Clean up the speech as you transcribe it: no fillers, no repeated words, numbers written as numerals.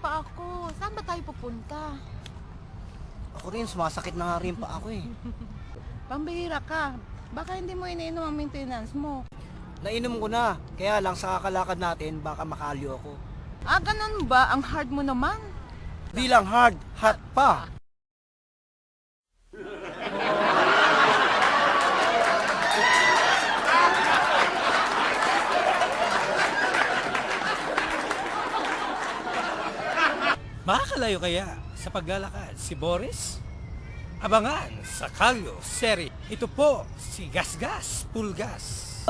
pa ako. Saan ba tayo pupunta? Ako rin, sumasakit na nga rin pa ako eh. Pambihira ka. Baka hindi mo iniinom ang maintenance mo. Nainom ko na, kaya lang sa kakalakad natin, baka makalyo ako. Ah, ganun ba? Ang hard mo naman. Di lang hard, hot pa. Makakalayo kaya sa paglalakad si Boris? Abangan sa Kalyo Seri. Ito po si Gasgas Pulgas.